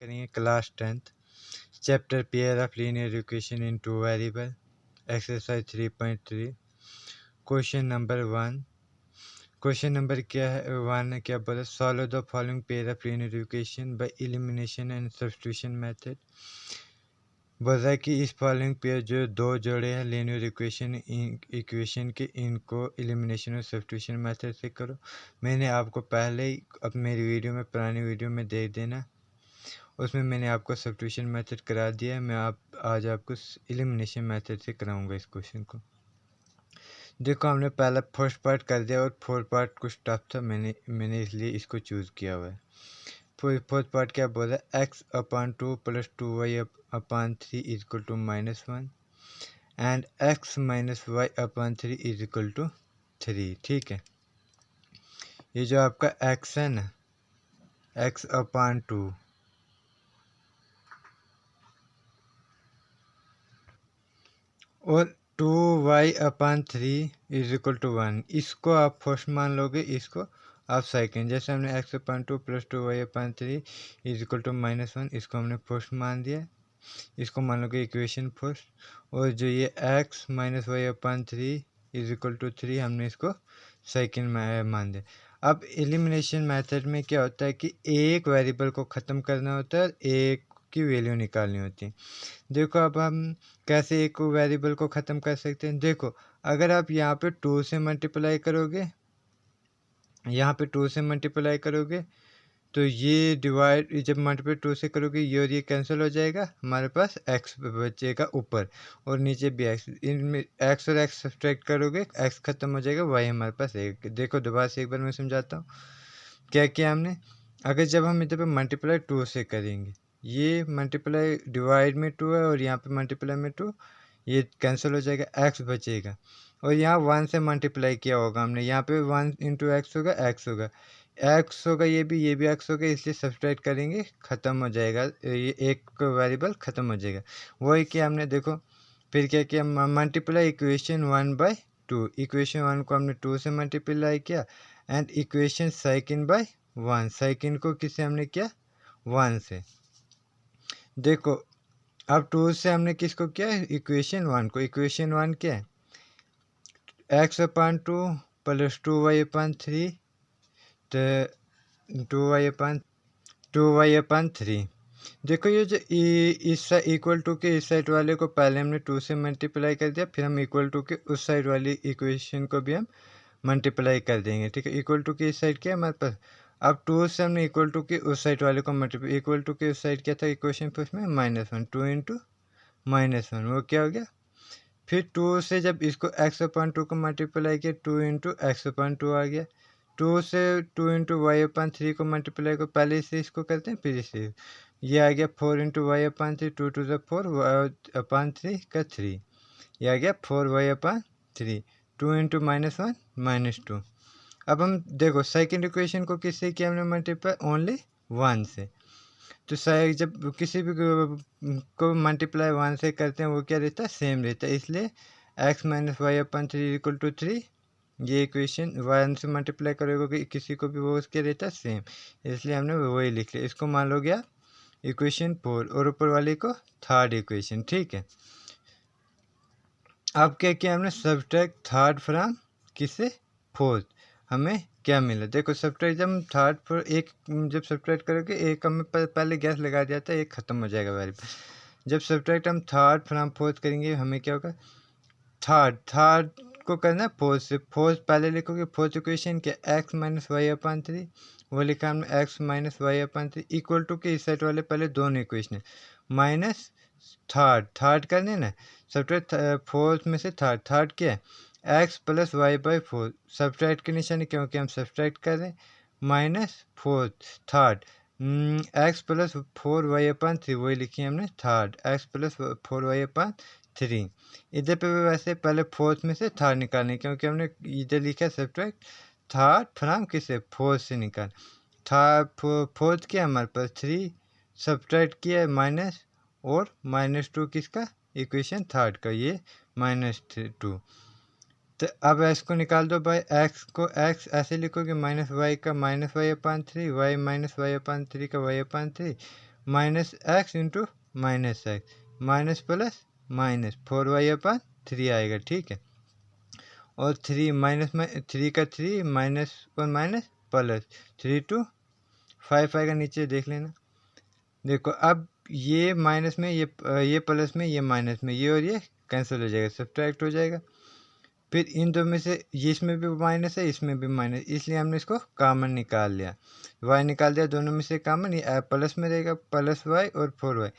करेंगे class 10th chapter pair of linear equation in two variable exercise 3.3 question number 1। Question number क्या है 1 है, क्या बोला, solve the following pair of linear equation by elimination and substitution method. बोल रहा है कि इस फॉलोइंग पेयर जो दो जोड़े हैं लीनियर इक्वेशन के, इनको एलिमिनेशन और सब्स्टिट्यूशन मेथड से करो। मैंने आपको पहले ही अब मेरी वीडियो में, पुरानी वीडियो में दे देना, उसमें मैंने आपको सब्स्टिट्यूशन मेथड करा दिया है। मैं आज आपको एलिमिनेशन मेथड से कराऊंगा इस क्वेश्चन को। देखो, हमने पहला फर्स्ट पार्ट कर दिया और फोर्थ पार्ट कुछ टफ था, मैंने इसलिए इसको चूज़ किया हुआ है। फोर्थ पार्ट क्या बोला है, x upon 2 plus 2y upon 3 is equal to -1 and x minus y upon 3 is equal to 3। ठीक है, ये जो आपका एक्स है ना, एक्स अपान 2 और 2y/3 इज इक्वल टू 1, इसको आप फर्स्ट मान लोगे, इसको आप सेकंड। जैसे हमने x/2 plus 2y/3 is equal to -1, इसको हमने फर्स्ट मान दिया, इसको मान लोगे इक्वेशन फर्स्ट। और जो ये x minus y/3 is equal to 3, हमने इसको सेकंड मान दिया। अब एलिमिनेशन मेथड में क्या होता है कि एक वेरिएबल को ख़त्म करना होता है, एक की वैल्यू निकालनी होती है। देखो, अब हम कैसे एक वेरिएबल को ख़त्म कर सकते हैं। देखो, अगर आप यहाँ पे 2 से मल्टीप्लाई करोगे, यहाँ पे 2 से मल्टीप्लाई करोगे तो ये डिवाइड, जब मल्टीप्लाई 2 से करोगे ये और ये कैंसिल हो जाएगा, हमारे पास x बचेगा ऊपर और नीचे भी x। इनमें x और x सब्सट्रैक्ट करोगे, x खत्म हो जाएगा, y हमारे पास एक। देखो दोबारा से एक बार मैं समझाता हूँ क्या किया हमने। अगर जब हम इधर पे मल्टीप्लाई 2 से करेंगे, ये मल्टीप्लाई डिवाइड में 2 है और यहाँ पे मल्टीप्लाई में 2, ये कैंसिल हो जाएगा, x बचेगा। और यहाँ 1 से मल्टीप्लाई किया होगा हमने, यहाँ पे 1 इंटू एक्स होगा, x होगा, x होगा, ये भी x होगा, इसलिए सब्सट्रैक्ट करेंगे, ख़त्म हो जाएगा, ये एक वेरिएबल ख़त्म हो जाएगा। वही किया हमने। देखो फिर क्या किया, मल्टीप्लाई इक्वेशन 1/2, इक्वेशन 1 को हमने 2 से मल्टीप्लाई किया and equation second by 1, second को किससे हमने किया, 1 से। देखो, अब 2 से हमने किसको किया, इक्वेशन 1 को। इक्वेशन 1 क्या है, x/2 प्लस 2y/3, तो 2y/3। देखो, ये जो इस इक्वल टू के इस साइड वाले को पहले हमने 2 से मल्टीप्लाई कर दिया, फिर हम इक्वल टू के उस साइड वाली इक्वेशन को भी हम मल्टीप्लाई कर देंगे। ठीक है, इक्वल टू के इस साइड क्या है हमारे पास, अब 2 से हमने इक्वल टू के उस साइड वाले को मल्टीप्लाई, इक्वल टू के उस साइड क्या था इक्वेशन फर्स्ट में, -1, 2 इंटू -1, वो क्या हो गया। फिर 2 से जब इसको x/2 को मल्टीप्लाई किया, 2 इंटू x/2 आ गया। 2 से 2 इंटू y/3 को मल्टीप्लाई को, पहले इससे इसको करते हैं, फिर इससे ये आ गया 4 into y/3, 2 to the 4, y/3 का 3, ये आ गया 4y/3, 2 इंटू -1 -2। अब हम देखो सेकंड इक्वेशन को किससे किया हमने मल्टीप्लाई, ओनली 1 से। तो जब किसी भी को मल्टीप्लाई 1 से करते हैं वो क्या रहता है, सेम रहता है, इसलिए x minus y/3 equal to 3, ये इक्वेशन 1 से मल्टीप्लाई करोगे किसी को भी, वो क्या रहता है, सेम, इसलिए हमने वही लिख लिया। इसको मान लो गया इक्वेशन 4 और ऊपर वाले को थर्ड इक्वेशन। ठीक है, अब क्या किया हमने, सब्ट्रैक्ट थर्ड फ्रॉम किससे, फोर्थ, हमें क्या मिला। देखो सब्ट्रैक्ट, जब हम थर्ड पर एक जब सब्ट्रैक्ट करोगे, एक हमें पहले गैस लगा दिया था, एक ख़त्म हो जाएगा वेरिएबल। जब सब्ट्रैक्ट हम थर्ड फ्रॉम फोर्थ करेंगे, हमें क्या होगा, थर्ड को करना है फोर्थ से। फोर्थ पहले लिखोगे, फोर्थ इक्वेशन क्या, x माइनस y/3, वो लिखा हमने x minus y/3 equal to के इस साइड वाले पहले दोनों इक्वेशन माइनस थर्ड करने ना, सब्ट्रैक्ट फोर्थ में से थर्ड क्या है, x प्लस y/4, सब्ट्रैक्ट के निशानी क्योंकि हम सब्ट्रैक्ट कर रहे हैं, minus fourth third, x plus 4y/3, वही लिखी हमने थर्ड, x प्लस 4y/3। इधर पे भी वैसे पहले फोर्थ में से थर्ड निकालने, क्योंकि हमने इधर लिखा सब्ट्रैक्ट थर्ड फ्रॉम किसे, फोर्थ से निकाल। फोर्थ क्या है हमारे पास 3, सब्ट्रैक्ट किया है माइनस, और -2 किसका, इक्वेशन थर्ड का, ये -2। तो अब इसको निकाल दो भाई, x को x ऐसे लिखोगे, -y का -y/3, y माइनस y/3 का y/3, minus x into minus x minus plus minus 4y/3 आएगा, ठीक है। और 3 माइनस में 3 का 3 माइनस और माइनस प्लस 3 टू 5 आएगा, नीचे देख लेना। देखो अब ये माइनस में ये प्लस में ये माइनस में ये और ये कैंसिल हो जाएगा, सब्ट्रैक्ट हो जाएगा। फिर इन दो में से इसमें भी माइनस है इसमें भी माइनस, इसलिए हमने इसको कॉमन निकाल लिया, y निकाल दिया दोनों में से कॉमन, ये प्लस में रहेगा प्लस y और 4y।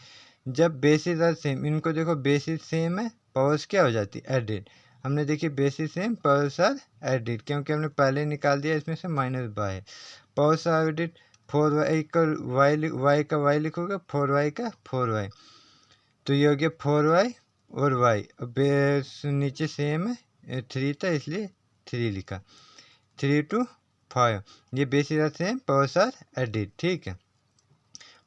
जब बेसिस आर सेम, इनको देखो बेसिस सेम है, पावर्स क्या हो जाती है एडेड। हमने देखी bases same powers are added, क्योंकि हमने पहले निकाल दिया इसमें से minus by, powers are added. 4y का y का y लिखोगे 4y का 4y, तो ये हो गया 4y और y। अब बेस नीचे सेम है 3 था इसलिए 3 लिखा, 3 टू 5, ये bases same powers are added, ठीक है।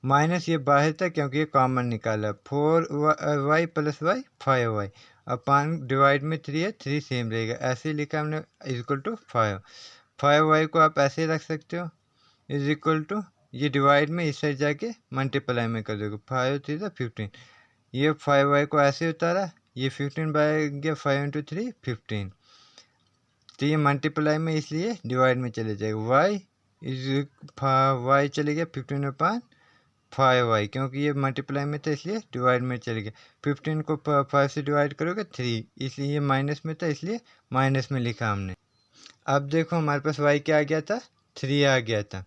माइनस ये बाहर था क्योंकि ये कॉमन निकाला, 4y प्लस y 5y, अपान डिवाइड में 3 है, 3 सेम रहेगा, ऐसे ही लिखा हमने इक्वल टू 5y को आप ऐसे रख सकते हो इज इक्वल टू, ये डिवाइड में इस साइड जाके मल्टीप्लाई में कर दोगे, 5 3 15, ये 5y को ऐसे उतारा, ये 15 बाय गया 5 इंटू 3 15, तो ये मल्टीप्लाई में इसलिए डिवाइड में चले जाएगा, y चले गया 15/5y, क्योंकि ये मल्टीप्लाई में था इसलिए डिवाइड में चले गया। 15 को 5 से डिवाइड करोगे 3, इसलिए ये माइनस में था इसलिए माइनस में लिखा हमने। अब देखो हमारे पास y क्या आ गया था, 3 आ गया था।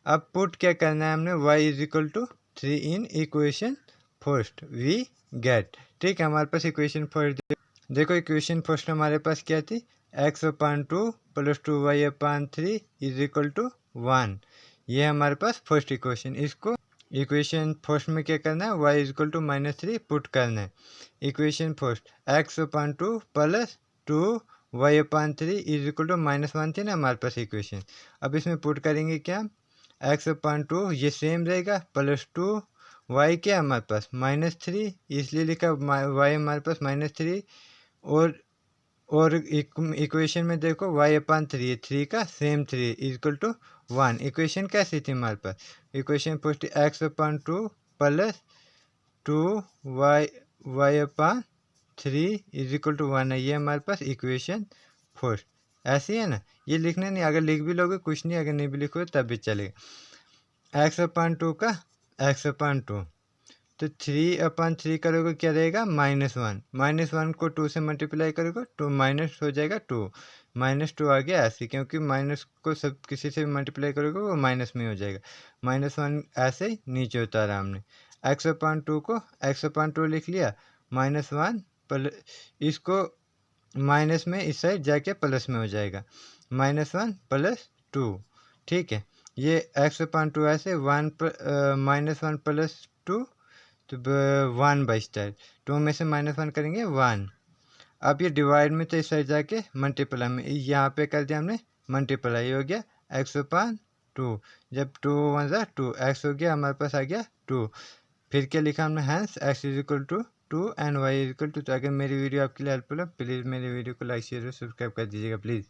अब पुट क्या करना है हमने, y is equal to 3 in equation first we get, ठीक है। हमारे पास इक्वेशन फर्स्ट देखो, इक्वेशन फर्स्ट हमारे पास क्या थी, x/2 plus 2y/3 is equal to 1, ये हमारे पास फर्स्ट इक्वेशन। इसको इक्वेशन फर्स्ट में क्या करना है, y is equal to -3 put करना है। Equation first x/2 plus 2y/3 is equal to -1 थी ना हमारे पास इक्वेशन। अब इसमें पुट करेंगे क्या, x/2 ये सेम रहेगा प्लस 2y क्या हमारे पास -3, इसलिए लिखा y हमारे पास -3, और इक्वेशन में देखो y/3 3 का सेम 3 इक्वल टू 1। इक्वेशन कैसी थी हमारे पास, equation first x/2 plus 2y/3 is equal to 1 है, ये हमारे पास इक्वेशन फर्स्ट। ऐसी है ना, ये लिखना नहीं, अगर लिख भी लोगे कुछ नहीं, अगर नहीं भी लिखोगे तब भी चलेगा। x/2 का x/2, तो 3/3 करोगे क्या रहेगा -1, -1 को 2 से मल्टीप्लाई करोगे तो माइनस हो जाएगा 2, -2 आ गया ऐसे, क्योंकि माइनस को सब किसी से भी मल्टीप्लाई करोगे वो माइनस में हो जाएगा, -1 ऐसे ही नीचे उतारा हमने। x/2 को x/2 लिख लिया, -1 इसको माइनस में इस साइड जाके प्लस में हो जाएगा, -1 प्लस 2, ठीक है। ये x/2 ऐसे 1 -1 प्लस 2 तो 1 बचता है, 2 में से -1 करेंगे 1। अब ये डिवाइड में तो इस साइड जाके मल्टीप्लाई में, यहाँ पे कर दिया हमने मल्टीप्लाई, हो गया x/2, जब 2 1 2 x हो गया हमारे पास आ गया 2। फिर क्या लिखा हमने, hence x is equal to 2 and y is equal to. तो अगर मेरी वीडियो आपके लिए हेल्पफुल है प्लीज़ मेरी वीडियो को लाइक शेयर और सब्सक्राइब कर दीजिएगा प्लीज़।